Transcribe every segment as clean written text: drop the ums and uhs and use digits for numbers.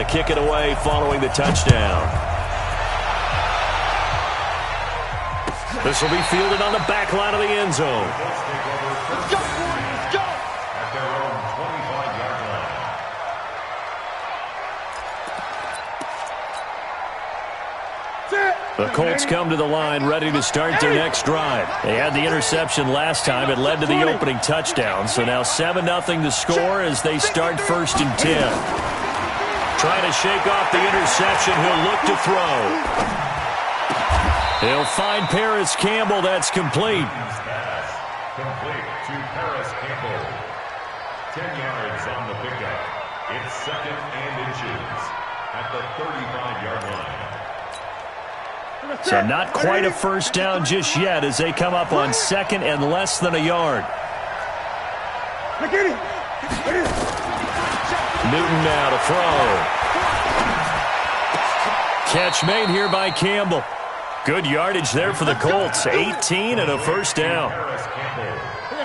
to kick it away following the touchdown. This will be fielded on the back line of the end zone. Let's go, let's go. At their own 25-yard line. The Colts come to the line ready to start their next drive. They had the interception last time. It led to the opening touchdown. So now 7-0 to score as they start 1st and 10. Trying to shake off the interception. He'll look to throw. He'll find Paris Campbell. That's complete. Complete to Paris Campbell. 10 yards on the pickup. It's 2nd and inches at the 35-yard line. So not quite a first down just yet as they come up on 2nd and less than a yard. Newton now to throw. Catch made here by Campbell. Good yardage there for the Colts. 18 and a first down.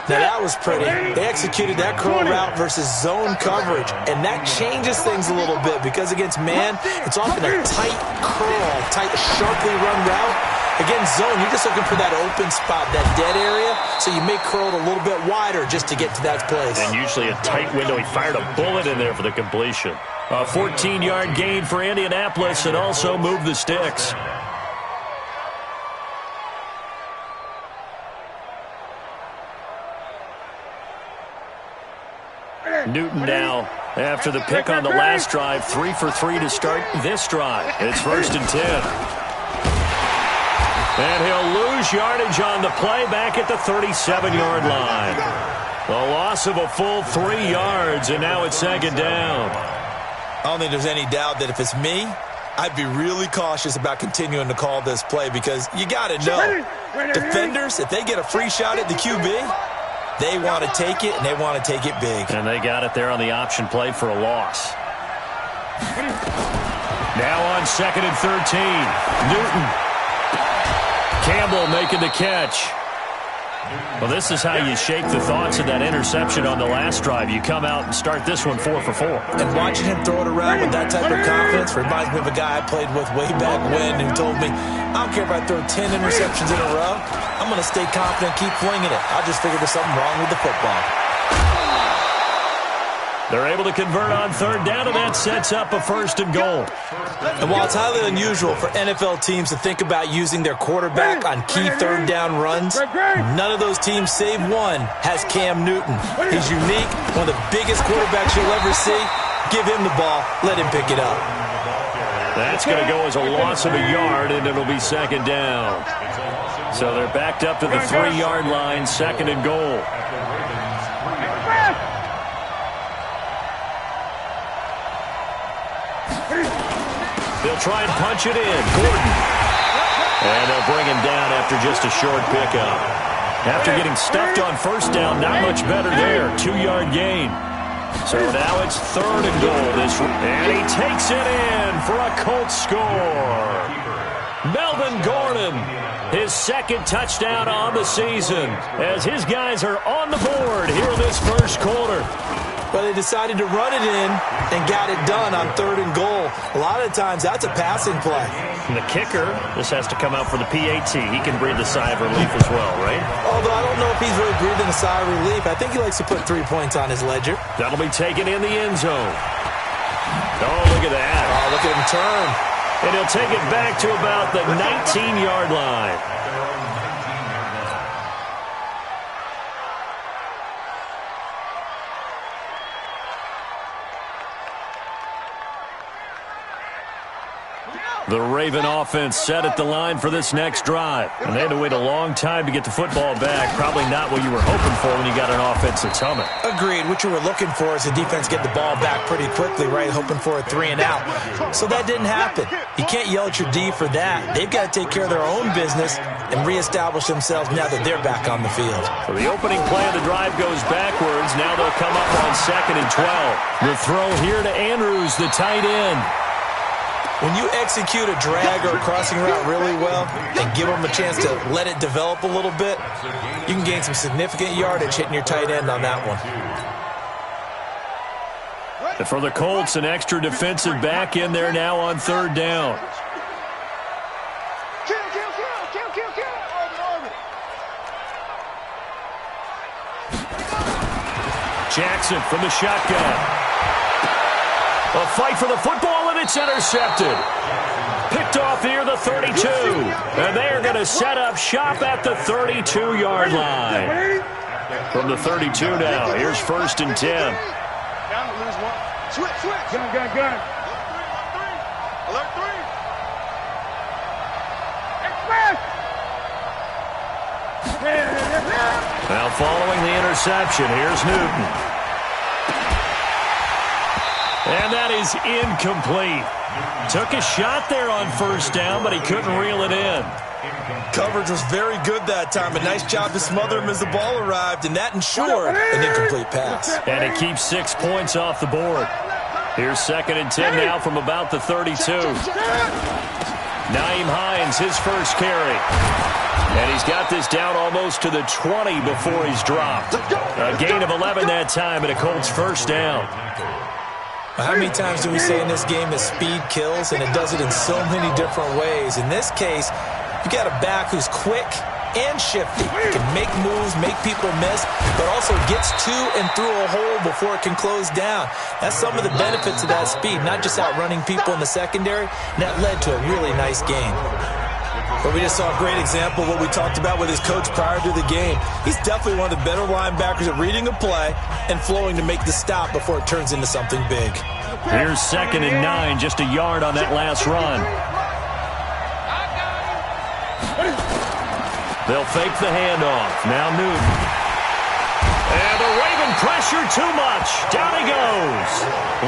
Now that was pretty. They executed that curl route versus zone coverage, and that changes things a little bit because against man, it's often a tight curl, tight, sharply run route. Against zone, you're just looking for that open spot, that dead area, so you may curl it a little bit wider just to get to that place. And usually a tight window. He fired a bullet in there for the completion. A 14-yard gain for Indianapolis and also moved the sticks. Newton now, after the pick on the last drive, 3 for 3 to start this drive. It's 1st and 10. And he'll lose yardage on the play back at the 37-yard line. The loss of a full 3 yards, and now it's 2nd down. I don't think there's any doubt that if it's me, I'd be really cautious about continuing to call this play because you got to know, defenders, if they get a free shot at the QB, they want to take it, and they want to take it big. And they got it there on the option play for a loss. Now on 2nd and 13. Newton. Campbell making the catch. Well, this is how you shake the thoughts of that interception on the last drive. You come out and start this one 4 for 4. And watching him throw it around with that type of confidence reminds me of a guy I played with way back when who told me, I don't care if I throw 10 interceptions in a row. I'm going to stay confident, keep flinging it. I just figured there's something wrong with the football. They're able to convert on 3rd down, and that sets up a 1st and goal. And while it's highly unusual for NFL teams to think about using their quarterback on key 3rd down runs, none of those teams save one has Cam Newton. He's unique, one of the biggest quarterbacks you'll ever see. Give him the ball, let him pick it up. That's going to go as a loss of a yard, and it'll be 2nd down. So they're backed up to the 3-yard line, 2nd and goal. They'll try and punch it in. Gordon. And they'll bring him down after just a short pickup. After getting stuffed on 1st down, not much better there. 2-yard gain. So now it's 3rd and goal. And he takes it in for a Colts score. Melvin Gordon, his 2nd touchdown on the season, as his guys are on the board here in this 1st quarter. But they decided to run it in and got it done on 3rd and goal. A lot of times, that's a passing play. And the kicker, this has to come out for the PAT. He can breathe a sigh of relief as well, right? Although I don't know if he's really breathing a sigh of relief. I think he likes to put 3 points on his ledger. That'll be taken in the end zone. Oh, look at that. Oh, look at him turn. And he'll take it back to about the 19-yard line. The Raven offense set at the line for this next drive. And they had to wait a long time to get the football back. Probably not what you were hoping for when you got an offense that's humming. Agreed. What you were looking for is the defense get the ball back pretty quickly, right? Hoping for a 3 and out. So that didn't happen. You can't yell at your D for that. They've got to take care of their own business and reestablish themselves now that they're back on the field. So the opening play of the drive goes backwards. Now they'll come up on 2nd and 12. The throw here to Andrews, the tight end. When you execute a drag or a crossing route really well and give them a chance to let it develop a little bit, you can gain some significant yardage hitting your tight end on that one. For the Colts, an extra defensive back in there now on third down. Kill. Jackson from the shotgun. A fight for the football, and it's intercepted. Picked off near the 32. And they are going to set up shop at the 32-yard line. From the 32 now, here's 1st and 10. Switch. Gun. Alert 3. Now following the interception, here's Newton. And that is incomplete. Took a shot there on 1st down, but he couldn't reel it in. Coverage was very good that time. A nice job to smother him as the ball arrived, and that ensured an incomplete pass. And it keeps 6 points off the board. Here's 2nd and 10 now from about the 32. Nyheim Hines, his first carry. And he's got this down almost to the 20 before he's dropped. A gain of 11 that time, and a Colts 1st down. How many times do we say in this game that speed kills, and it does it in so many different ways? In this case, you got a back who's quick and shifty. Can make moves, make people miss, but also gets to and through a hole before it can close down. That's some of the benefits of that speed, not just outrunning people in the secondary, and that led to a really nice game. But we just saw a great example of what we talked about with his coach prior to the game. He's definitely one of the better linebackers at reading a play and flowing to make the stop before it turns into something big. Here's 2nd and 9, just a yard on that last run. They'll fake the handoff. Now Newton. And the Raven pressure too much. Down he goes.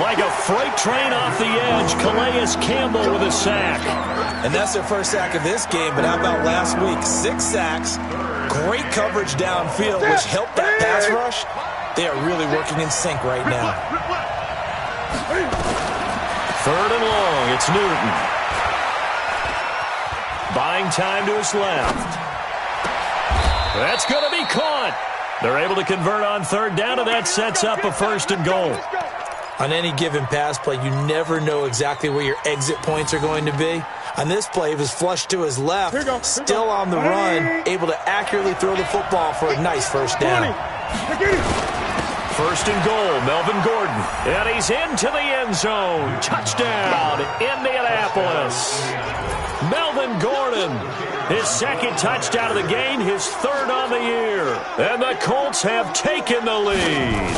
Like a freight train off the edge, Calais Campbell with a sack. And that's their first sack of this game, but how about last week? 6 sacks, great coverage downfield, which helped that pass rush. They are really working in sync right now. 3rd and long, it's Newton. Buying time to his left. That's going to be caught. They're able to convert on 3rd down, and that sets up a 1st and goal. On any given pass play, you never know exactly where your exit points are going to be. On this play, he was flushed to his left, still on the run, able to accurately throw the football for a nice 1st down. 1st and goal, Melvin Gordon. And he's into the end zone. Touchdown, Indianapolis. Melvin Gordon, his 2nd touchdown of the game, his 3rd on the year. And the Colts have taken the lead.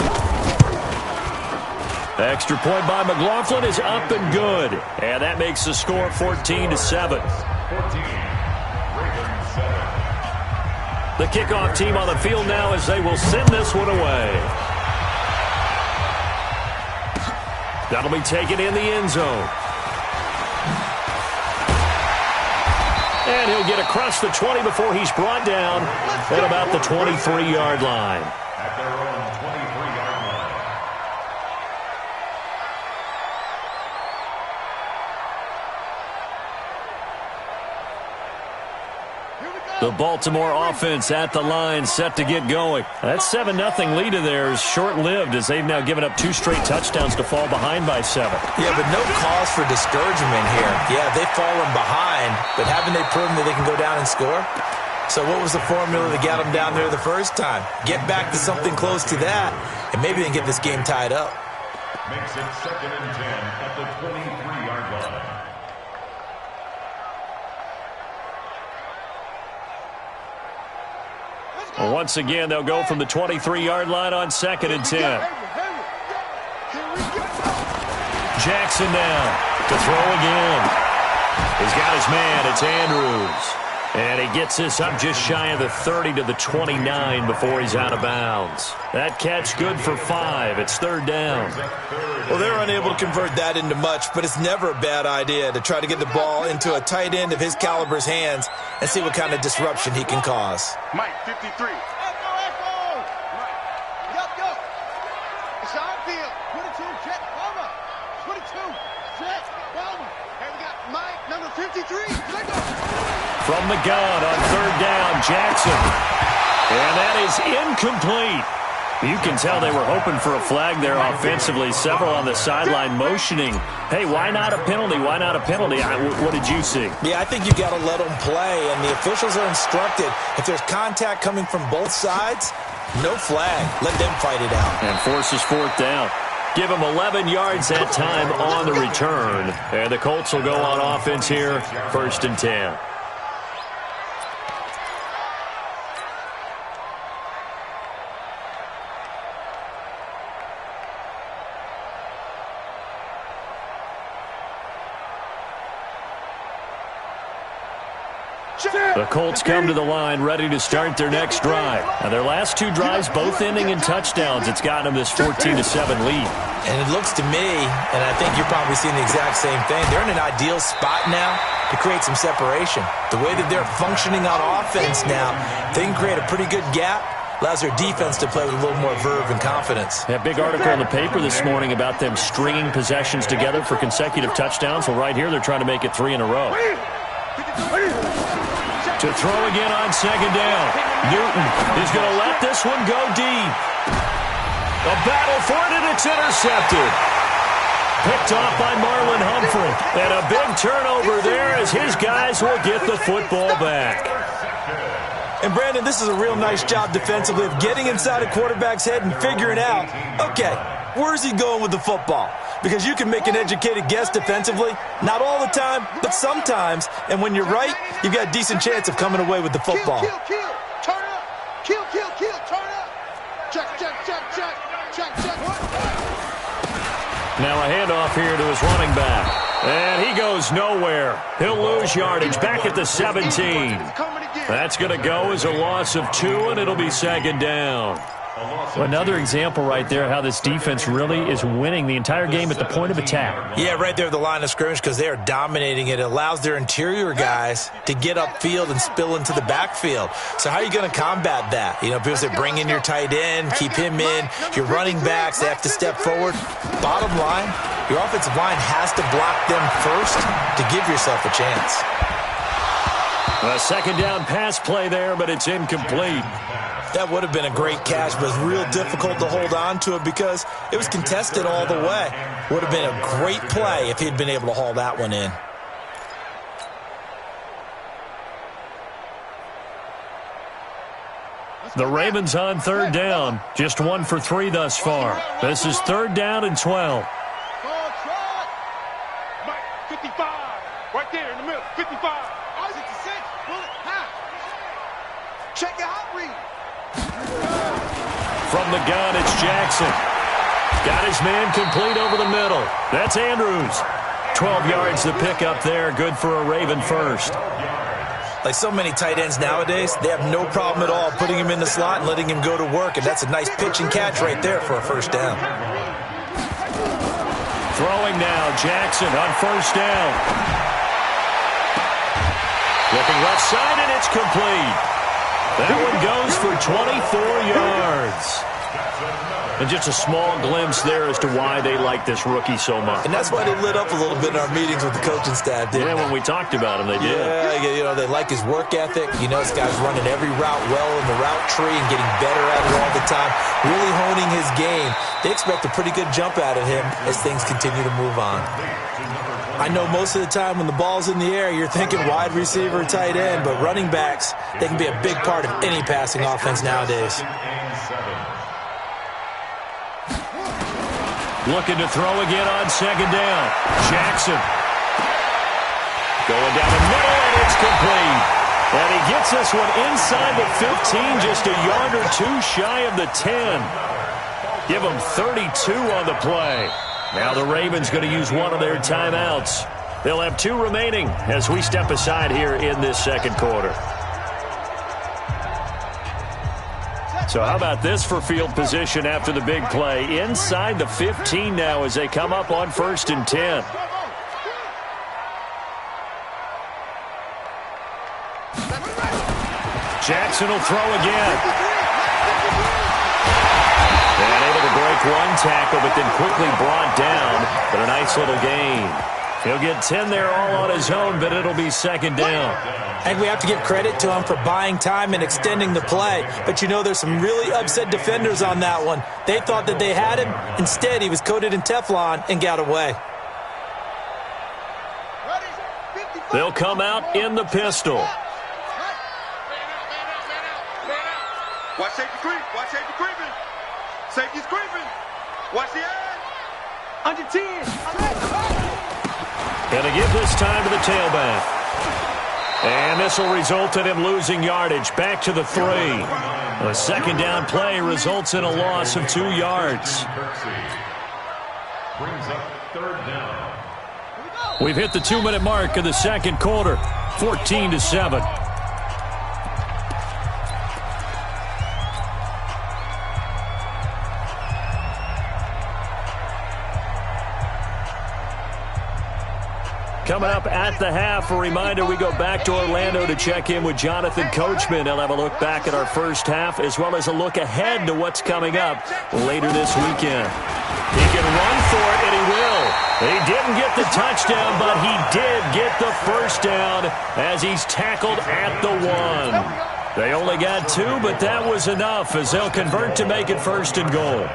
Extra point by McLaughlin is up and good. And that makes the score 14-7. 14. The kickoff team on the field now as they will send this one away. That'll be taken in the end zone. And he'll get across the 20 before he's brought down at about the 23-yard line. At their own 23-yard line. The Baltimore offense at the line, set to get going. That 7-0 lead of theirs short-lived as they've now given up 2 straight touchdowns to fall behind by 7. Yeah, but no cause for discouragement here. Yeah, they've fallen behind, but haven't they proven that they can go down and score? So what was the formula that got them down there the first time? Get back to something close to that, and maybe they can get this game tied up. Makes it 2nd and 10 at the 23-yard line. Once again, they'll go from the 23-yard line on 2nd and 10. Jackson now to throw again. He's got his man. It's Andrews. And he gets this up just shy of the 30 to the 29 before he's out of bounds. That catch good for 5. It's 3rd down. Well, they're unable to convert that into much, but it's never a bad idea to try to get the ball into a tight end of his caliber's hands and see what kind of disruption he can cause. Mike, 53. Echo. Mike. Yup. It's on field. 22, Jet Palmer. 22, Jet Palmer. And we got Mike, number 53. Let go. From the gun on 3rd down, Jackson. And that is incomplete. You can tell they were hoping for a flag there offensively. Several on the sideline motioning, hey, why not a penalty? Why not a penalty? What did you see? Yeah, I think you got to let them play, and the officials are instructed, if there's contact coming from both sides, no flag. Let them fight it out. And forces fourth down. Give them 11 yards that time on the return. And the Colts will go on offense here, 1st and 10. The Colts come to the line ready to start their next drive. And their last 2 drives both ending in touchdowns. It's gotten them this 14-7 lead. And it looks to me, and I think you're probably seeing the exact same thing, they're in an ideal spot now to create some separation. The way that they're functioning on offense now, they can create a pretty good gap. Allows their defense to play with a little more verve and confidence. That big article in the paper this morning about them stringing possessions together for consecutive touchdowns. Well, right here they're trying to make it 3 in a row. To throw again on 2nd down. Newton is going to let this one go deep. A battle for it, and it's intercepted. Picked off by Marlon Humphrey. And a big turnover there as his guys will get the football back. And, Brandon, this is a real nice job defensively of getting inside a quarterback's head and figuring out, okay, where's he going with the football? Because you can make an educated guess defensively. Not all the time, but sometimes. And when you're right, you've got a decent chance of coming away with the football. Kill, turn up. Kill, turn up. Check. Now a handoff here to his running back. And he goes nowhere. He'll lose yardage back at the 17. That's going to go as a loss of 2, and it'll be 2nd down. Well, another example right there how this defense really is winning the entire game at the point of attack. Yeah, right there at the line of scrimmage because they are dominating it. It allows their interior guys to get upfield and spill into the backfield. So how are you going to combat that? You know, people say bring in your tight end, keep him in. Your running backs, they have to step forward. Bottom line, your offensive line has to block them first to give yourself a chance. A 2nd down pass play there, but it's incomplete. That would have been a great catch, but it's real difficult to hold on to it because it was contested all the way. Would have been a great play if he'd been able to haul that one in. The Ravens on 3rd down. Just 1 for 3 thus far. This is 3rd down and 12. 55. Right there in the middle. 55. 66. Bullet. Half. Check your hot read. From the gun, it's Jackson. Got his man complete over the middle. That's Andrews. 12 yards to pick up there. Good for a Raven first. Like so many tight ends nowadays, they have no problem at all putting him in the slot and letting him go to work. And that's a nice pitch and catch right there for a 1st down. Throwing now, Jackson on 1st down. Looking left side, and it's complete. That one goes for 24 yards. And just a small glimpse there as to why they like this rookie so much. And that's why they lit up a little bit in our meetings with the coaching staff, didn't they? When we talked about him, they did. Yeah, you know, they like his work ethic. You know, this guy's running every route well in the route tree and getting better at it all the time, really honing his game. They expect a pretty good jump out of him as things continue to move on. I know most of the time when the ball's in the air, you're thinking wide receiver, tight end, but running backs, they can be a big part of any passing offense nowadays. Looking to throw again on 2nd down. Jackson. Going down the middle, and it's complete. And he gets this one inside the 15, just a yard or 2 shy of the 10. Give him 32 on the play. Now the Ravens going to use one of their timeouts. They'll have 2 remaining as we step aside here in this 2nd quarter. So how about this for field position after the big play? Inside the 15 now as they come up on 1st and 10. Jackson will throw again. And able to break one tackle, but then quickly brought down. But a nice little gain. He'll get 10 there all on his own, but it'll be second down. I think we have to give credit to him for buying time and extending the play. But you know, there's some really upset defenders on that one. They thought that they had him. Instead, he was coated in Teflon and got away. They'll come out in the pistol. Watch safety creep. Watch safety creeping. Safety's creeping. Watch the end. Under 10. Gonna give this time to the tailback. And this will result in him losing yardage. Back to the 3. A second down play results in a loss of 2 yards. Brings up third down. We've hit the 2-minute mark of the second quarter. 14-7. Coming up at the half, a reminder, we go back to Orlando to check in with Jonathan Coachman. He'll have a look back at our first half as well as a look ahead to what's coming up later this weekend. He can run for it, and he will. He didn't get the touchdown, but he did get the first down as he's tackled at the 1. They only got 2, but that was enough as they'll convert to make it first and goal.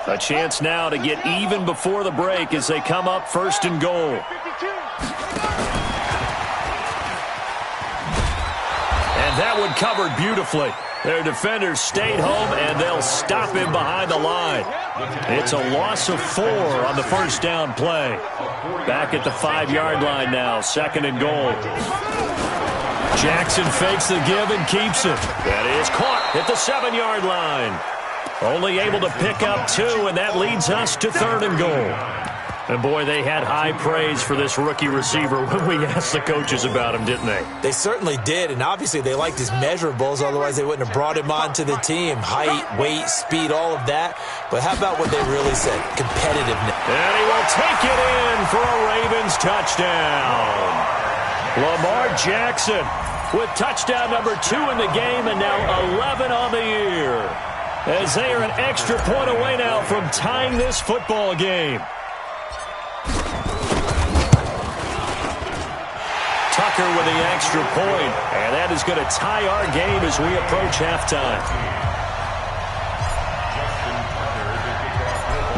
A chance now to get even before the break as they come up first and goal. And that one covered beautifully. Their defenders stayed home, and they'll stop him behind the line. It's a loss of 4 on the first down play. Back at the 5-yard line now, second and goal. Jackson fakes the give and keeps it. That is caught at the 7-yard line. Only able to pick up 2, and that leads us to third and goal. And, boy, they had high praise for this rookie receiver when we asked the coaches about him, didn't they? They certainly did, and obviously they liked his measurables. Otherwise, they wouldn't have brought him onto the team. Height, weight, speed, all of that. But how about what they really said? Competitiveness. And he will take it in for a Ravens touchdown. Lamar Jackson with touchdown number 2 in the game and now 11 on the year. As they are an extra point away now from tying this football game. Tucker with the extra point, and that is going to tie our game as we approach halftime.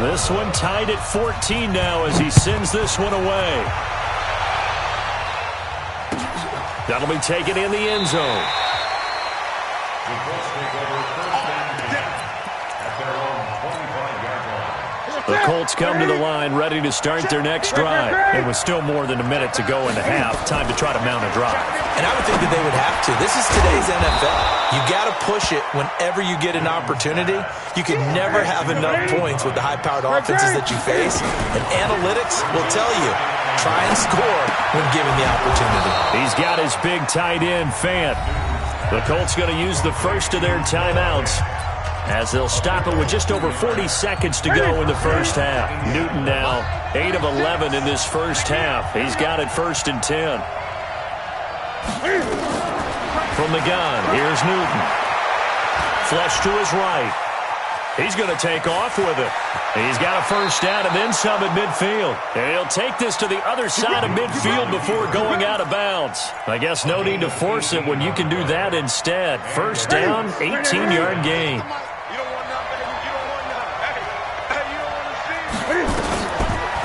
This one tied at 14 now as he sends this one away. That'll be taken in the end zone. The Colts come to the line ready to start their next drive. And with still more than a minute to go in the half, time to try to mount a drive. And I would think that they would have to. This is today's NFL. You got to push it whenever you get an opportunity. You can never have enough points with the high-powered offenses that you face. And analytics will tell you, try and score when given the opportunity. He's got his big tight end, Fant. The Colts going to use the first of their timeouts as they'll stop it with just over 40 seconds to go in the first half. Newton now 8 of 11 in this first half. He's got it first and 10. From the gun, here's Newton. Flush to his right. He's going to take off with it. He's got a first down and then some at midfield. And he'll take this to the other side of midfield before going out of bounds. I guess no need to force it when you can do that instead. First down, 18-yard gain.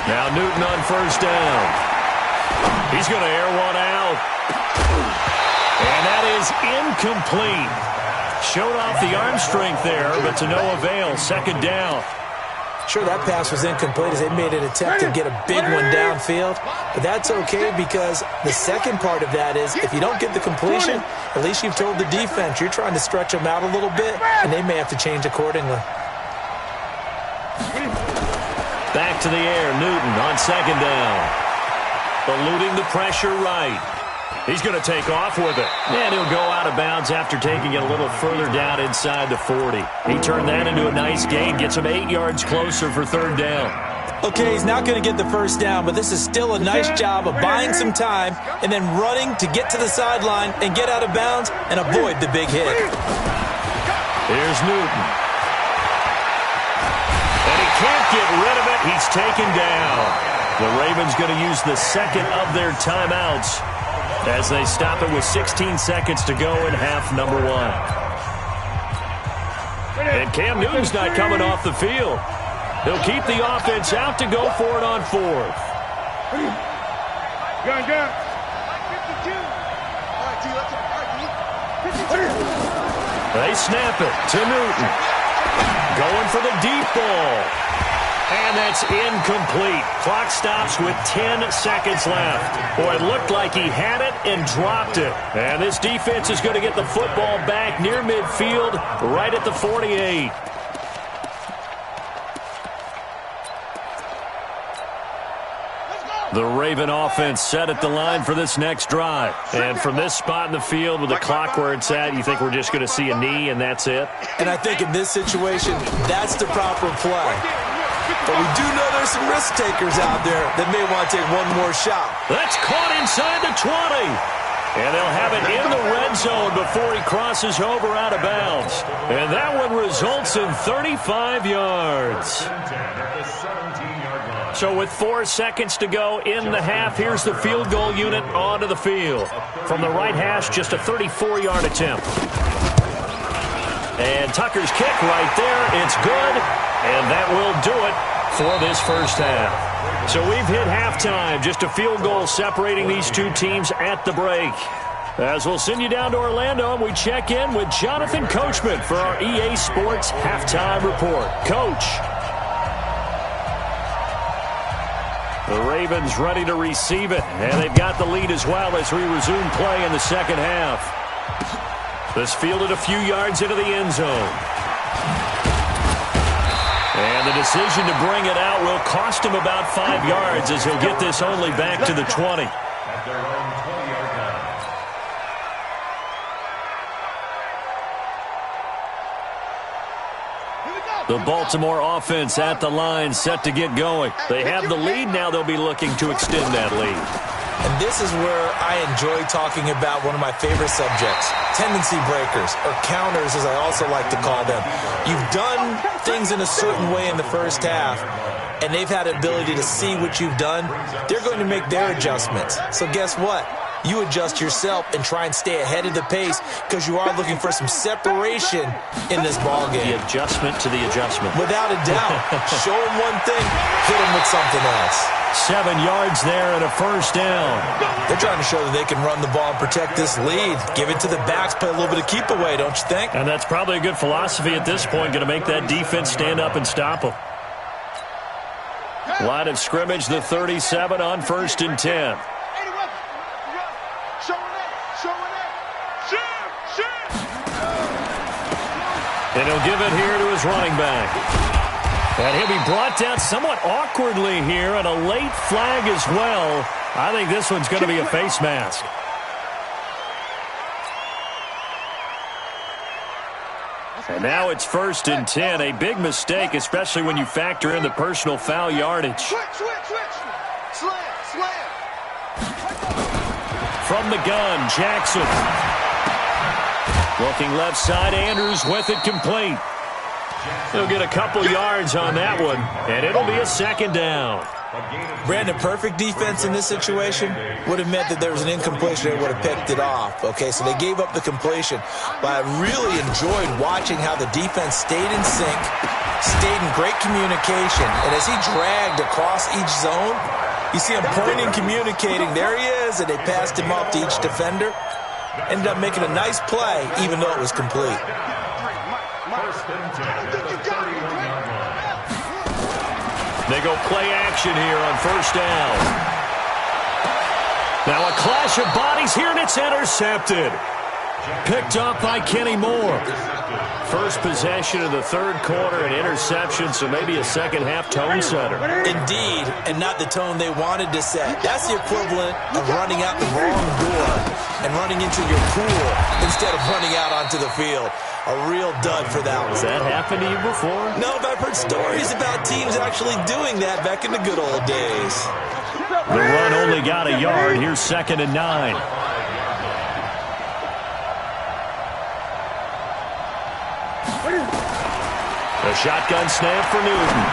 Now Newton on first down. He's going to air one out. And that is incomplete. Showed off the arm strength there, but to no avail. Second down. Sure, that pass was incomplete as they made an attempt to get a big one downfield. But that's okay because the second part of that is if you don't get the completion, at least you've told the defense you're trying to stretch them out a little bit, and they may have to change accordingly. Back to the air, Newton on second down. Eluding the pressure right. He's going to take off with it. And he'll go out of bounds after taking it a little further down inside the 40. He turned that into a nice gain, gets him 8 yards closer for third down. Okay, he's not going to get the first down, but this is still a nice job of buying some time and then running to get to the sideline and get out of bounds and avoid the big hit. Here's Newton. And he can't get rid of it. He's taken down. The Ravens going to use the second of their timeouts as they stop it with 16 seconds to go in half number 1. And Cam Newton's not coming off the field. He'll keep the offense out to go for it on 4th. Gun. They snap it to Newton. Going for the deep ball. And that's incomplete. Clock stops with 10 seconds left. Boy, it looked like he had it and dropped it. And this defense is going to get the football back near midfield, right at the 48. The Raven offense set at the line for this next drive. And from this spot in the field with the clock where it's at, you think we're just going to see a knee and that's it? And I think in this situation, that's the proper play. But we do know there's some risk takers out there that may want to take one more shot. That's caught inside the 20. And they'll have it in the red zone before he crosses over out of bounds. And that one results in 35 yards. So with 4 seconds to go in the half, here's the field goal unit onto the field. From the right hash, just a 34-yard attempt. And Tucker's kick right there. It's good. And that will do it for this first half. So we've hit halftime. Just a field goal separating these two teams at the break. As we'll send you down to Orlando, and we check in with Jonathan Coachman for our EA Sports Halftime Report. Coach. The Ravens ready to receive it, and they've got the lead as well as we resume play in the second half. This fielded a few yards into the end zone. And the decision to bring it out will cost him about 5 yards as he'll get this only back to the 20. At their own 20-yard line. The Baltimore offense at the line set to get going. They have the lead. Now they'll be looking to extend that lead. And this is where I enjoy talking about one of my favorite subjects, tendency breakers, or counters as I also like to call them. You've done things in a certain way in the first half, and they've had the ability to see what you've done. They're going to make their adjustments. So guess what? You adjust yourself and try and stay ahead of the pace because you are looking for some separation in this ballgame. The adjustment to the adjustment. Without a doubt. Show them one thing, hit them with something else. 7 yards there and a first down. They're trying to show that they can run the ball and protect this lead. Give it to the backs, play a little bit of keep away, don't you think? And that's probably a good philosophy at this point, going to make that defense stand up and stop them. Line of scrimmage, the 37 on 1st and 10. And he'll give it here to his running back. And he'll be brought down somewhat awkwardly here, and a late flag as well. I think this one's going to be a face mask. And now it's 1st and 10. A big mistake, especially when you factor in the personal foul yardage. From the gun, Jackson. Looking left side, Andrews with it complete. He'll get a couple yards on that one, and it'll be a second down. Brandon, perfect defense in this situation would have meant that there was an incompletion. They would have picked it off. Okay, so they gave up the completion. But I really enjoyed watching how the defense stayed in sync, stayed in great communication. And as he dragged across each zone, you see him pointing, communicating. There he is, and they passed him off to each defender. Ended up making a nice play, even though it was complete. They go play action here on 1st down. Now a clash of bodies here, and it's intercepted. Picked up by Kenny Moore. First possession of the 3rd quarter, an interception, so maybe a second-half tone setter. Indeed, and not the tone they wanted to set. That's the equivalent of running out the wrong door and running into your pool instead of running out onto the field. A real dud for that one. Has that happened to you before? No, but I've heard stories about teams actually doing that back in the good old days. The run only got a yard. Here's 2nd and 9. A shotgun snap for Newton.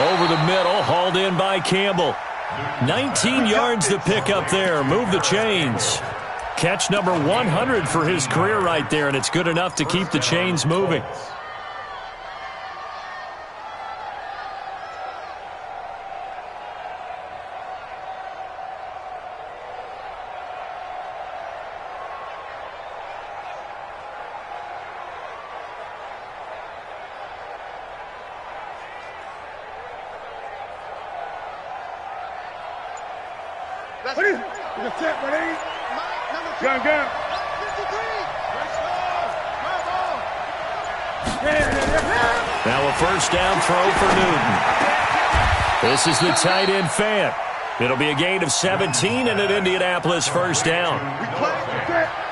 Over the middle, hauled in by Campbell. 19 yards to pick up there. Move the chains. Catch number 100 for his career right there, and it's good enough to keep the chains moving. Now a first down throw for Newton. This is the tight end Fant. It'll be a gain of 17 and an Indianapolis first down.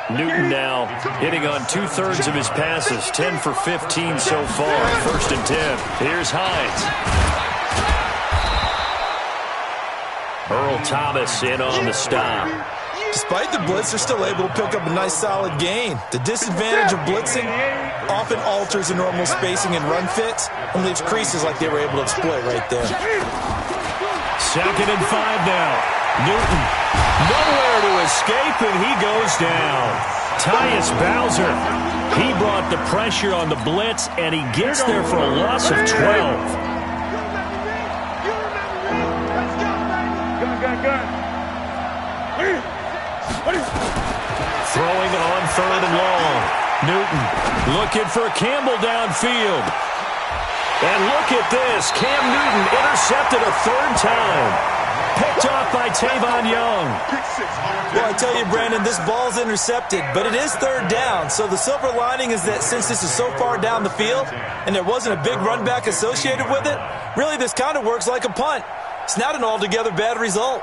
Newton now hitting on 2/3 of his passes, 10 for 15 so far. First and 10. Here's Hines. Earl Thomas in on the stop. Despite the blitz, they're still able to pick up a nice solid gain. The disadvantage of blitzing often alters the normal spacing and run fits and leaves creases like they were able to exploit right there. 2nd and 5 now. Newton nowhere to escape, and he goes down. Tyus Bowser, he brought the pressure on the blitz, and he gets there for a loss of 12. Throwing it on 3rd and long. Newton looking for Campbell downfield. And look at this. Cam Newton intercepted a 3rd time. Picked off by Tavon Young. Well, I tell you, Brandon, this ball's intercepted, but it is 3rd down. So the silver lining is that since this is so far down the field and there wasn't a big run back associated with it, really this kind of works like a punt. It's not an altogether bad result.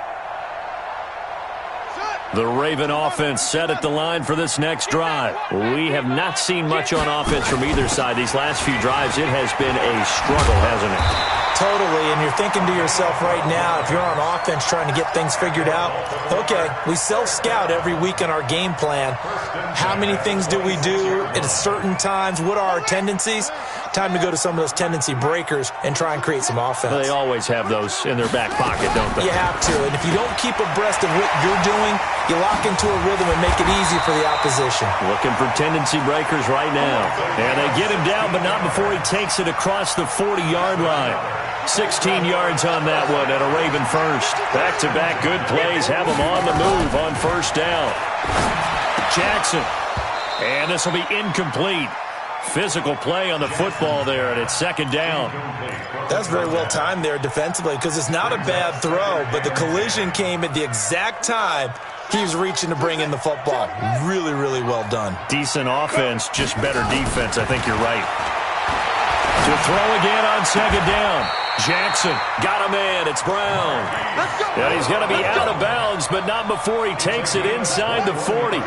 The Raven offense set at the line for this next drive. We have not seen much on offense from either side. These last few drives, it has been a struggle, hasn't it? Totally, and you're thinking to yourself right now, if you're on offense trying to get things figured out, okay, we self-scout every week in our game plan. How many things do we do at certain times? What are our tendencies? Time to go to some of those tendency breakers and try and create some offense. They always have those in their back pocket, don't they? You have to, and if you don't keep abreast of what you're doing, you lock into a rhythm and make it easy for the opposition. Looking for tendency breakers right now. And they get him down, but not before he takes it across the 40-yard line. 16 yards on that one and a Raven first. Back-to-back good plays have him on the move on first down. Jackson. And this will be incomplete. Physical play on the football there, and it's 2nd down. That's very well timed there defensively because it's not a bad throw, but the collision came at the exact time he was reaching to bring in the football. Really, really well done. Decent offense, just better defense. I think you're right. To throw again on 2nd down. Jackson got a man. It's Brown. And he's going to be out of bounds, but not before he takes it inside the 40.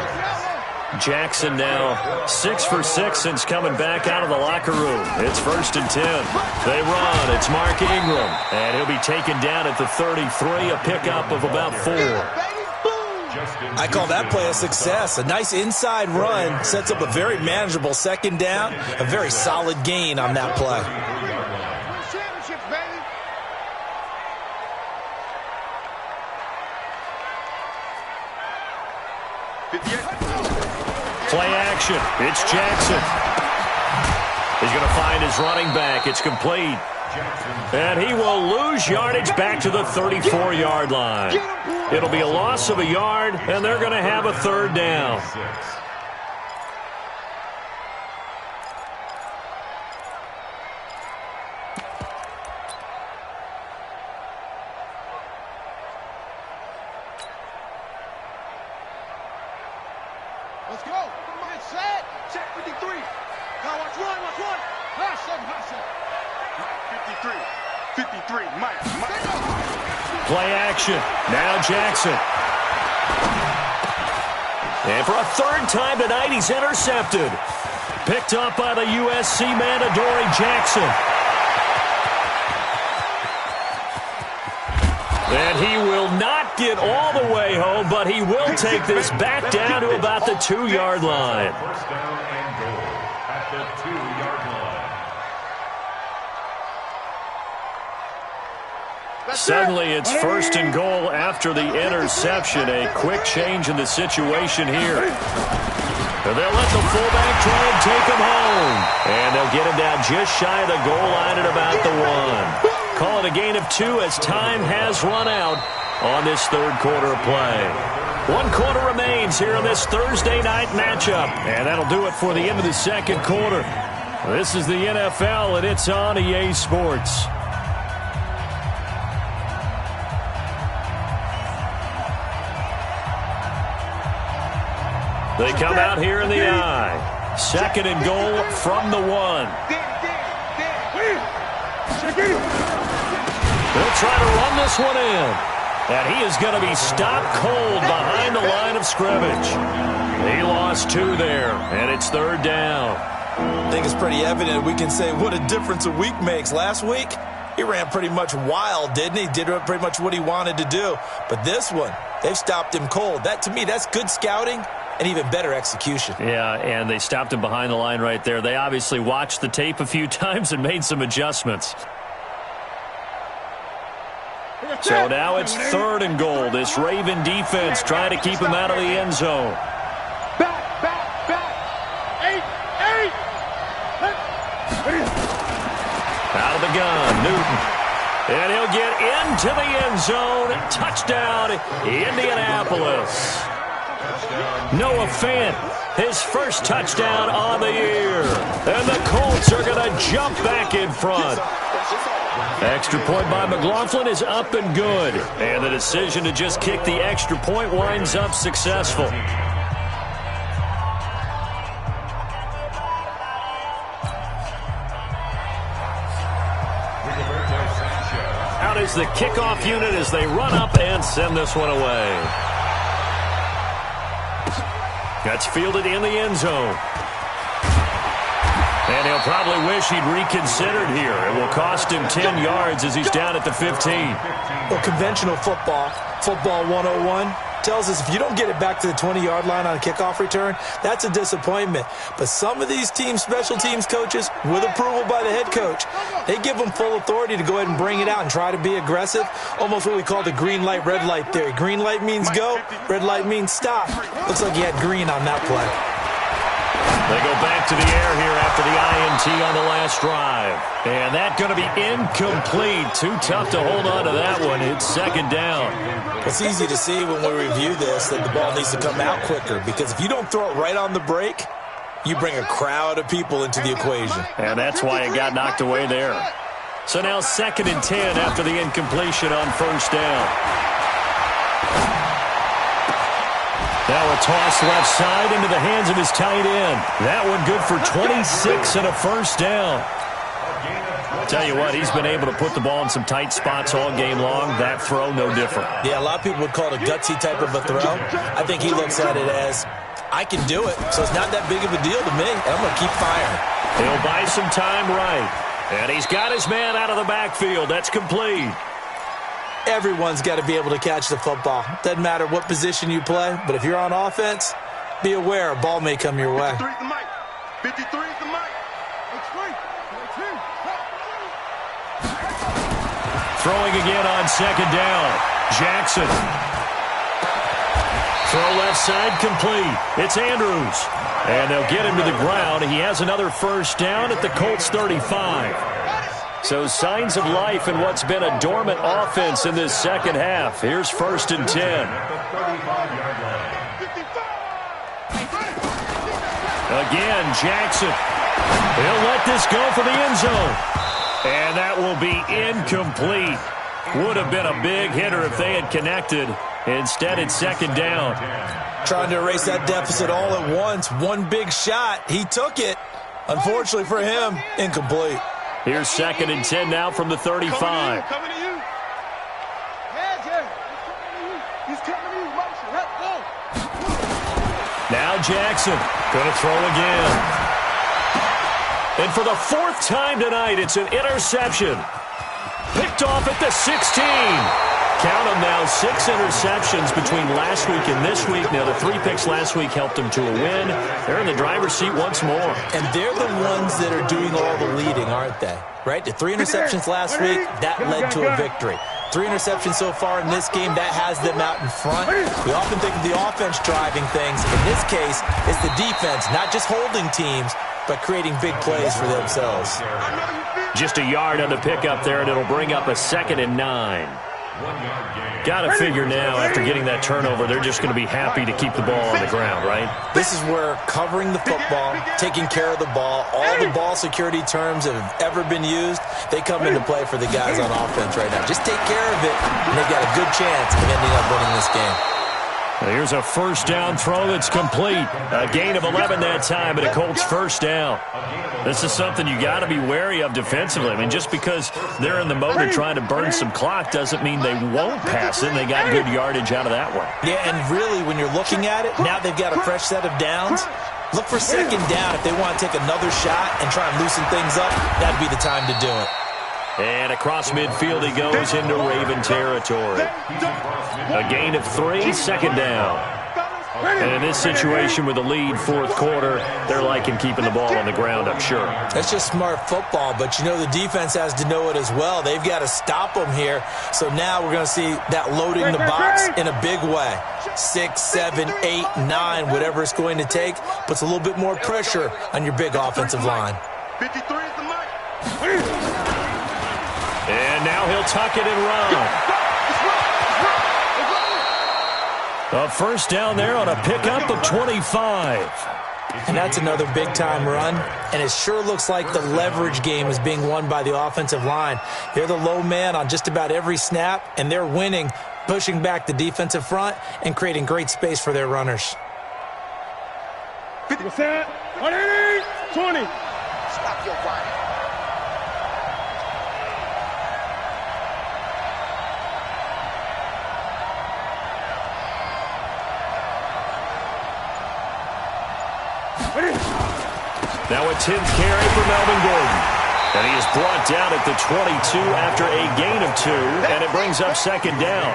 Jackson now 6 for 6 since coming back out of the locker room. It's 1st and 10. They run. It's Mark Ingram. And he'll be taken down at the 33, a pickup of about 4. I call that play a success. A nice inside run sets up a very manageable 2nd down. A very solid gain on that play. Play action. It's Jackson. He's going to find his running back. It's complete. And he will lose yardage back to the 34-yard line. It'll be a loss of a yard, and they're going to have a 3rd down. Let's go. Get set. Check 53. Now watch one. High 7. 53. Mike. Play action. Now Jackson. And for a 3rd time tonight, he's intercepted. Picked up by the USC man, Adoree Jackson. And he will not get all the way home, but he will take this back down to about the 2-yard line. First down and goal at the 2-yard line. Suddenly it's first and goal after the interception. A quick change in the situation here. They'll let the fullback try and take him home. And they'll get him down just shy of the goal line at about the 1. Call it a gain of 2 as time has run out on this third quarter of play. 1 quarter remains here in this Thursday night matchup. And that'll do it for the end of the second quarter. This is the NFL, and it's on EA Sports. They come out here in the eye. Second and goal from the 1. They'll try to run this one in. And he is going to be stopped cold behind the line of scrimmage. He lost 2 there, and it's third down. I think it's pretty evident we can say what a difference a week makes. Last week, he ran pretty much wild, didn't he? Did pretty much what he wanted to do. But this one, they've stopped him cold. That, to me, that's good scouting and even better execution. Yeah, and they stopped him behind the line right there. They obviously watched the tape a few times and made some adjustments. So now it's third and goal. This Raven defense trying to keep him out of the end zone. Back. 8. Out of the gun, Newton. And he'll get into the end zone. Touchdown, Indianapolis. Noah Fant, his first touchdown on the year. And the Colts are going to jump back in front. Extra point by McLaughlin is up and good. And the decision to just kick the extra point winds up successful. Out is the kickoff unit as they run up and send this one away. That's fielded in the end zone. And he'll probably wish he'd reconsidered here. It will cost him 10 yards as he's down at the 15. Well, conventional football 101, tells us if you don't get it back to the 20-yard line on a kickoff return, that's a disappointment. But some of these team special teams coaches, with approval by the head coach, they give them full authority to go ahead and bring it out and try to be aggressive, almost what we call the green light, red light theory. Green light means go, red light means stop. Looks like he had green on that play. They go back to the air here after the INT on the last drive. And that's going to be incomplete. Too tough to hold on to that one. It's second down. It's easy to see when we review this that the ball needs to come out quicker, because if you don't throw it right on the break, you bring a crowd of people into the equation. And that's why it got knocked away there. So now 2nd and 10 after the incompletion on first down. Now a toss left side into the hands of his tight end. That one good for 26 and a first down. Tell you what, he's been able to put the ball in some tight spots all game long. That throw, no different. Yeah, a lot of people would call it a gutsy type of a throw. I think he looks at it as, I can do it, so it's not that big of a deal to me, and I'm going to keep firing. He'll buy some time right. And he's got his man out of the backfield. That's complete. Everyone's got to be able to catch the football. Doesn't matter what position you play, but if you're on offense, be aware a ball may come your way. 53 is the mic. 53 is the mic. Throwing again on second down. Jackson. Throw left side complete. It's Andrews. And they'll get him to the ground. He has another first down at the Colts 35. So signs of life in what's been a dormant offense in this second half. Here's 1st and 10. Again, Jackson. He'll let this go for the end zone. And that will be incomplete. Would have been a big hitter if they had connected. Instead, it's second down. Trying to erase that deficit all at once. One big shot. He took it. Unfortunately for him, incomplete. Here's 2nd and 10 now from the 35. Coming to you. He's coming to you. Motion. Let's go. Now Jackson going to throw again. And for the 4th time tonight, it's an interception. Picked off at the 16. Count them now, 6 interceptions between last week and this week. Now, the 3 picks last week helped them to a win. They're in the driver's seat once more. And they're the ones that are doing all the leading, aren't they? Right? The 3 interceptions last week, that led to a victory. 3 interceptions so far in this game. That has them out in front. We often think of the offense driving things. In this case, it's the defense, not just holding teams, but creating big plays for themselves. Just a yard on the pickup there, and it'll bring up a 2nd and 9. Got to figure now, after getting that turnover, they're just going to be happy to keep the ball on the ground, right? This is where covering the football, taking care of the ball, all the ball security terms that have ever been used, they come into play for the guys on offense right now. Just take care of it, and they've got a good chance of ending up winning this game. Here's a first down throw that's complete. A gain of 11 that time, but a Colts first down. This is something you got to be wary of defensively. I mean, just because they're in the mode of trying to burn some clock doesn't mean they won't pass it. And they got good yardage out of that one. Yeah, and really, when you're looking at it, now they've got a fresh set of downs. Look for 2nd down. If they want to take another shot and try and loosen things up, that'd be the time to do it. And across midfield he goes into Raven territory. A gain of 3, 2nd down. And in this situation with the lead, 4th quarter, they're liking keeping the ball on the ground, I'm sure. That's just smart football, but you know the defense has to know it as well. They've got to stop them here. So now we're going to see that loading the box in a big way. 6, 7, 8, 9, whatever it's going to take, puts a little bit more pressure on your big offensive line. 53 is the mark. And now he'll tuck it and run. A first down there on a pickup of 25. And that's another big-time run. And it sure looks like the leverage game is being won by the offensive line. They're the low man on just about every snap, and they're winning, pushing back the defensive front and creating great space for their runners. 50%, 180, 20. Stop your running. Now a 10th carry for Melvin Gordon. And he is brought down at the 22 after a gain of 2, and it brings up 2nd down.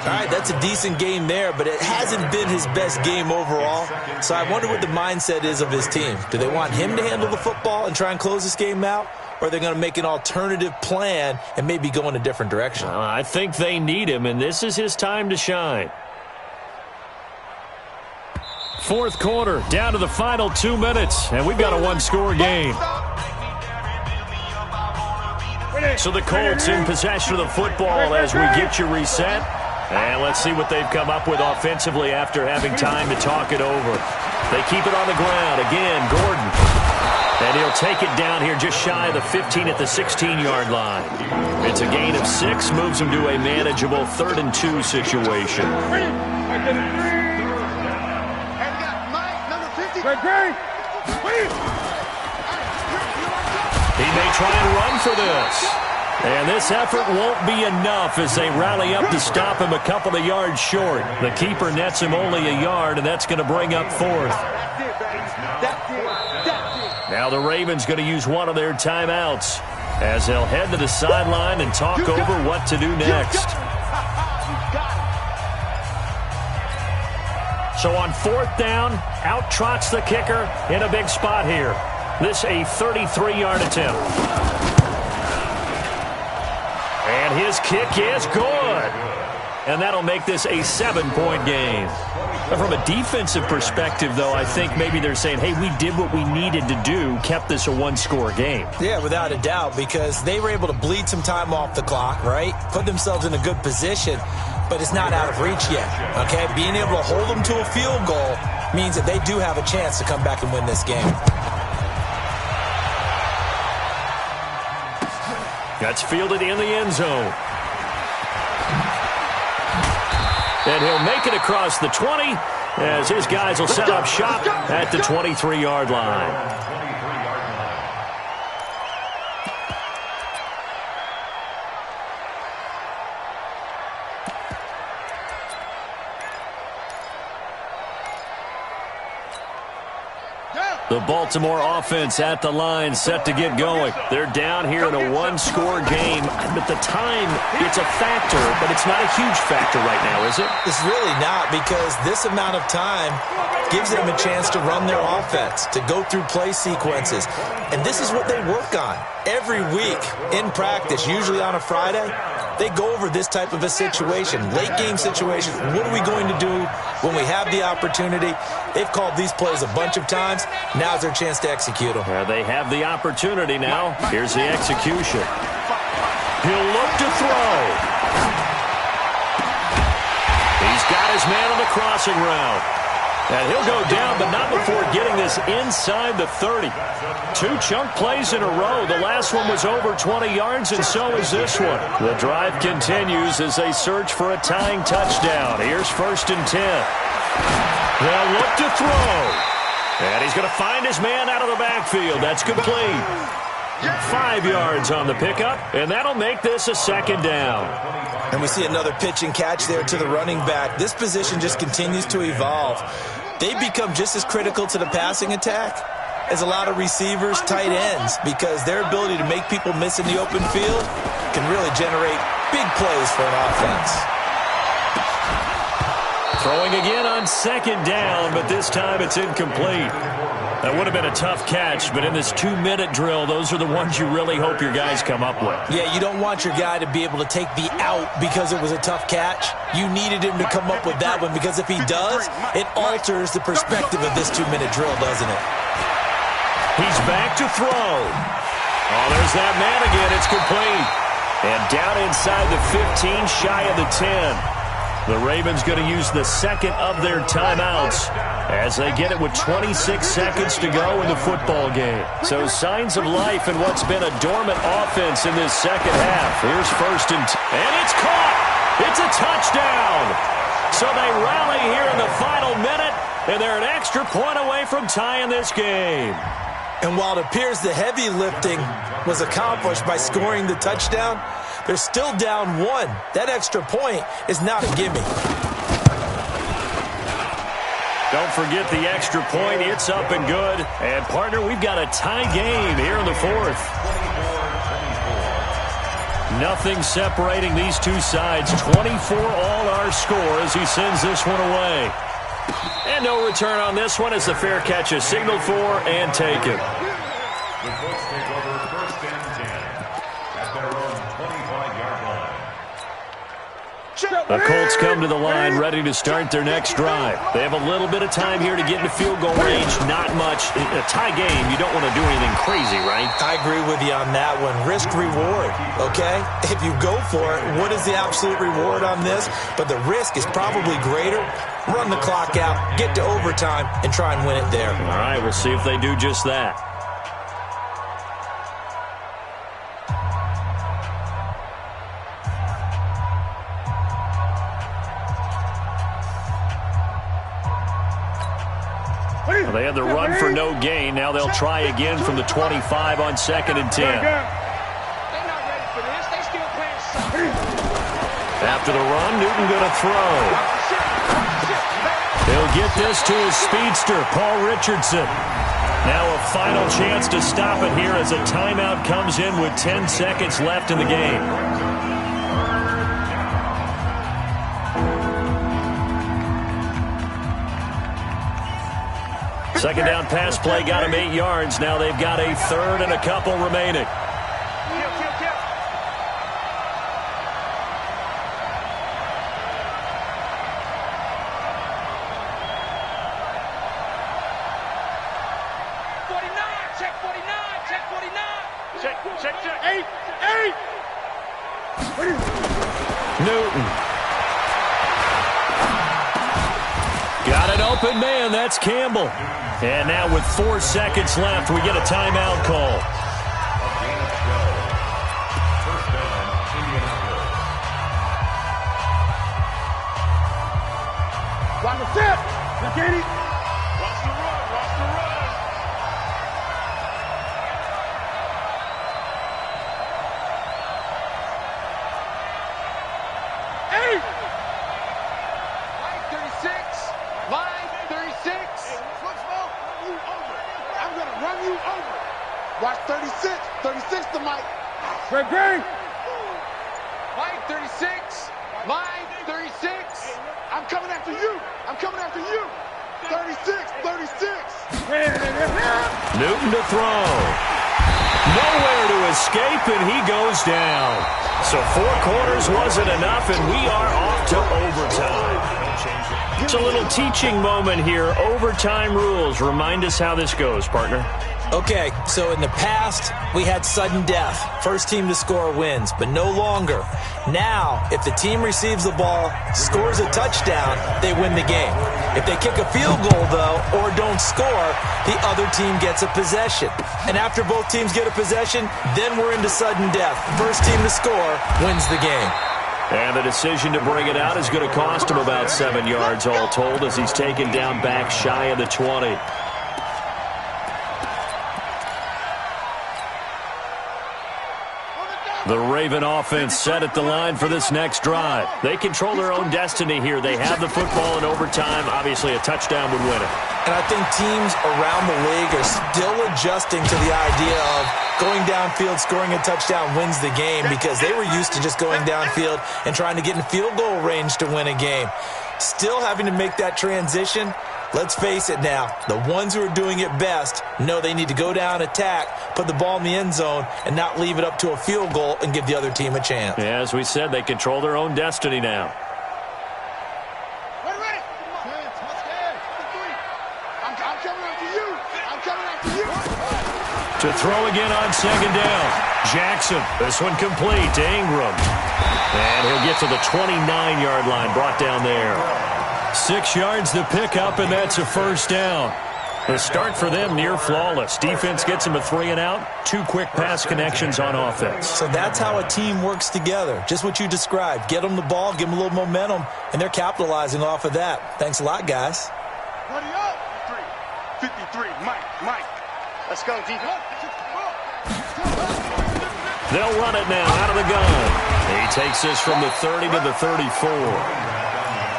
All right, that's a decent game there, but it hasn't been his best game overall. So I wonder what the mindset is of his team. Do they want him to handle the football and try and close this game out? Or are they going to make an alternative plan and maybe go in a different direction? I think they need him, and this is his time to shine. 4th quarter, down to the final 2 minutes, and we've got a 1-score game. So the Colts in possession of the football as we get you reset. And let's see what they've come up with offensively after having time to talk it over. They keep it on the ground. Again, Gordon. And he'll take it down here just shy of the 15 at the 16-yard line. It's a gain of 6, moves him to a manageable 3rd and 2 situation. He may try and run for this. And this effort won't be enough as they rally up to stop him a couple of yards short. The keeper nets him only a yard, and that's going to bring up 4th. Now the Ravens going to use one of their timeouts as they'll head to the sideline and talk over what to do next. So on 4th down, out trots the kicker in a big spot here. This a 33-yard attempt. And his kick is good. And that'll make this a 7-point game. From a defensive perspective, though, I think maybe they're saying, hey, we did what we needed to do, kept this a 1-score game. Yeah, without a doubt, because they were able to bleed some time off the clock, right? Put themselves in a good position, but it's not out of reach yet, okay? Being able to hold them to a field goal means that they do have a chance to come back and win this game. That's fielded in the end zone. And he'll make it across the 20 as his guys will set up shop at the 23-yard line. The Baltimore offense at the line set to get going. They're down here in a 1-score game. But the time, it's a factor, but it's not a huge factor right now, is it? It's really not, because this amount of time gives them a chance to run their offense, to go through play sequences. And this is what they work on Every week in practice, usually on a Friday, they go over this type of a situation, late game situation. What are we going to do when we have the opportunity? They've called these plays a bunch of times. Now's their chance to execute them. They have the opportunity now. Here's the execution. He'll look to throw. He's got his man on the crossing route. And he'll go down, but not before getting this inside the 30. 2 chunk plays in a row. The last one was over 20 yards, and so is this one. The drive continues as they search for a tying touchdown. Here's 1st and 10. They'll look to throw. And he's going to find his man out of the backfield. That's complete. 5 yards on the pickup, and that'll make this a 2nd down. And we see another pitch and catch there to the running back. This position just continues to evolve. They become just as critical to the passing attack as a lot of receivers, tight ends, because their ability to make people miss in the open field can really generate big plays for an offense. Throwing again on 2nd down, but this time it's incomplete. That would have been a tough catch, but in this 2-minute drill, those are the ones you really hope your guys come up with. Yeah, you don't want your guy to be able to take the out because it was a tough catch. You needed him to come up with that one, because if he does, it alters the perspective of this 2-minute drill, doesn't it? He's back to throw. Oh, there's that man again. It's complete. And down inside the 15, shy of the 10. The Ravens going to use the 2nd of their timeouts as they get it with 26 seconds to go in the football game. So signs of life in what's been a dormant offense in this 2nd half. Here's 1st and 10. And it's caught. It's a touchdown. So they rally here in the final minute, and they're an extra point away from tying this game. And while it appears the heavy lifting was accomplished by scoring the touchdown, they're still down 1. That extra point is not a gimme. Don't forget the extra point. It's up and good. And, partner, we've got a tie game here in the 4th. Nothing separating these two sides. 24 all our score as he sends this one away. And no return on this one as the fair catch is signaled for and taken. The Colts take over 1st and 10 at their own 25-yard line. The Colts come to the line ready to start their next drive. They have a little bit of time here to get into field goal range. Not much. In a tie game, you don't want to do anything crazy, right? I agree with you on that one. Risk-reward, okay? If you go for it, what is the absolute reward on this? But the risk is probably greater. Run the clock out, get to overtime, and try and win it there. All right, we'll see if they do just that. Well, they had the run for no gain. Now they'll try again from the 25 on 2nd and 10. After the run, Newton going to throw. He'll get this to his speedster, Paul Richardson. Now a final chance to stop it here as a timeout comes in with 10 seconds left in the game. Second down pass play got him 8 yards. Now they've got a 3rd and a couple remaining. Newton. Got an open man. That's Campbell. And now with 4 seconds left, we get a timeout call. Watch the set. Look at it. Watch the run. Watch the run. Hey! Line 36. Line 36. I'm going to run you over. Watch 36. 36 to Mike. Great game. Line 36. Line 36. I'm coming after you. I'm coming after you. 36, 36. Newton to throw. Nowhere to escape, and he goes down. So 4 quarters wasn't enough, and we are off to overtime. It's a little teaching moment here. Overtime rules. Remind us how this goes, partner. Okay, so in the past, we had sudden death. First team to score wins, but no longer. Now, if the team receives the ball, scores a touchdown, they win the game. If they kick a field goal, though, or don't score, the other team gets a possession. And after both teams get a possession, then we're into sudden death. First team to score wins the game. And the decision to bring it out is going to cost him about 7 yards all told as he's taken down back shy of the 20. The Raven offense set at the line for this next drive. They control their own destiny here. They have the football in overtime. Obviously, a touchdown would win it. And I think teams around the league are still adjusting to the idea of going downfield, scoring a touchdown wins the game because they were used to just going downfield and trying to get in field goal range to win a game. Still having to make that transition. Let's face it now, the ones who are doing it best know they need to go down, attack, put the ball in the end zone, and not leave it up to a field goal and give the other team a chance. Yeah, as we said, they control their own destiny now. To throw again on second down. Jackson, this one complete to Ingram. And he'll get to the 29-yard line, brought down there. 6 yards to pick up, and that's a first down. The start for them near flawless. Defense gets them a 3-and-out. 2 quick pass connections on offense. So that's how a team works together. Just what you described. Get them the ball, give them a little momentum, and they're capitalizing off of that. Thanks a lot, guys. 53, Mike. Let's go, defense. They'll run it now out of the gun. He takes this from the 30 to the 34.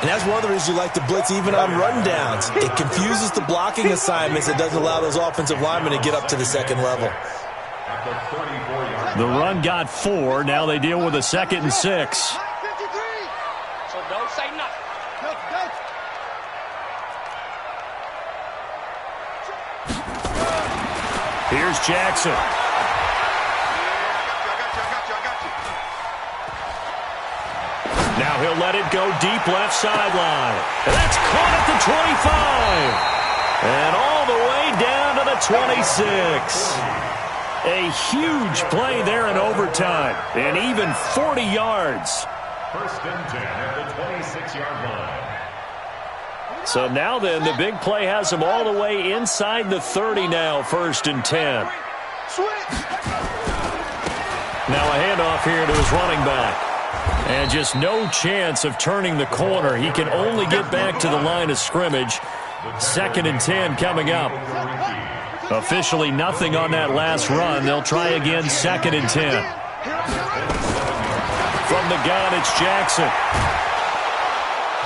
And that's one of the reasons you like to blitz even on rundowns. It confuses the blocking assignments. It doesn't allow those offensive linemen to get up to the second level. The run got 4. Now they deal with a 2nd and 6. So don't say nothing. Here's Jackson. Now he'll let it go deep left sideline. And that's caught at the 25. And all the way down to the 26. A huge play there in overtime. And even 40 yards. First and 10 at the 26-yard line. So now then, the big play has them all the way inside the 30 now, 1st and 10. Now a handoff here to his running back. And just no chance of turning the corner. He can only get back to the line of scrimmage. 2nd and 10 coming up. Officially nothing on that last run. They'll try again, 2nd and 10. From the gun, it's Jackson.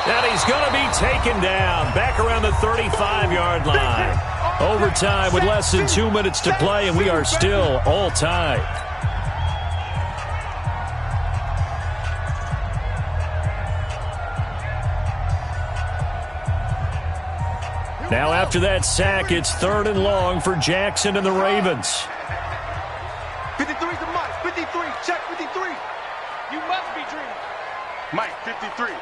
And he's going to be taken down back around the 35-yard line. Overtime with less than 2 minutes to play, and we are still all tied. Now after that sack, it's 3rd and long for Jackson and the Ravens. 53 to Mike. 53. Check 53. You must be dreaming. Mike, 53.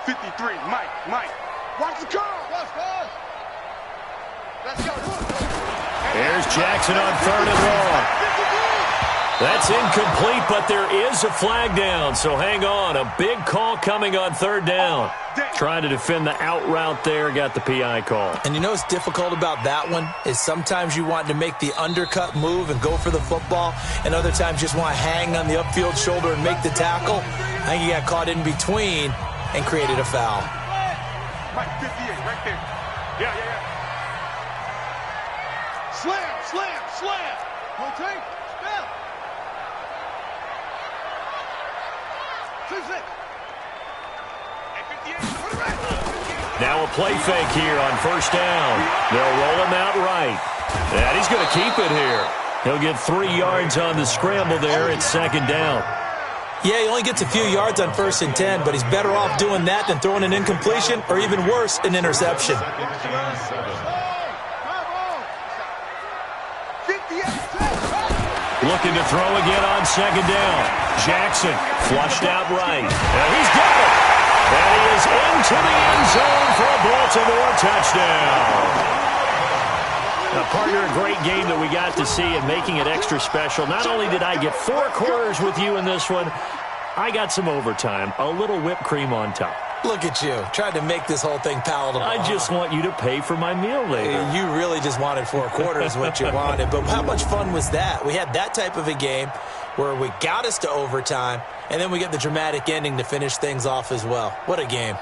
53. Mike. Watch the curl. Let's go. There's Jackson on 3rd and long. That's incomplete, but there is a flag down, so hang on. A big call coming on 3rd down. Trying to defend the out route there, got the PI call. And you know what's difficult about that one is sometimes you want to make the undercut move and go for the football, and other times you just want to hang on the upfield shoulder and make the tackle. I think he got caught in between and created a foul. Mike, 58, right there. Yeah. Slam. Rotate. Spell. 2-6. Now a play fake here on 1st down. They'll roll him out right. And he's going to keep it here. He'll get 3 yards on the scramble there. It's 2nd down. Yeah, he only gets a few yards on 1st and 10, but he's better off doing that than throwing an incompletion or even worse, an interception. Looking to throw again on second down. Jackson flushed out right. And he's got it. And he is into the end zone for a Baltimore touchdown. Now, partner, a great game that we got to see and making it extra special. Not only did I get 4 quarters with you in this one, I got some overtime, a little whipped cream on top. Look at you, tried to make this whole thing palatable. I just want you to pay for my meal later. You really just wanted 4 quarters, what you wanted. But how much fun was that? We had that type of a game where we got us to overtime, and then we get the dramatic ending to finish things off as well. What a game.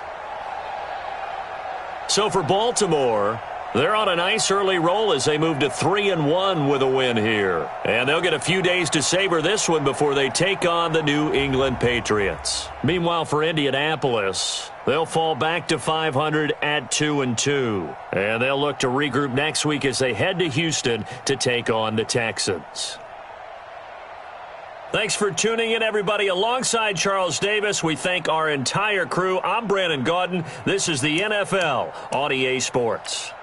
So for Baltimore, they're on a nice early roll as they move to 3-1 with a win here. And they'll get a few days to savor this one before they take on the New England Patriots. Meanwhile, for Indianapolis, they'll fall back to 500 at 2-2. And they'll look to regroup next week as they head to Houston to take on the Texans. Thanks for tuning in, everybody. Alongside Charles Davis, we thank our entire crew. I'm Brandon Gaudin. This is the NFL on EA Sports.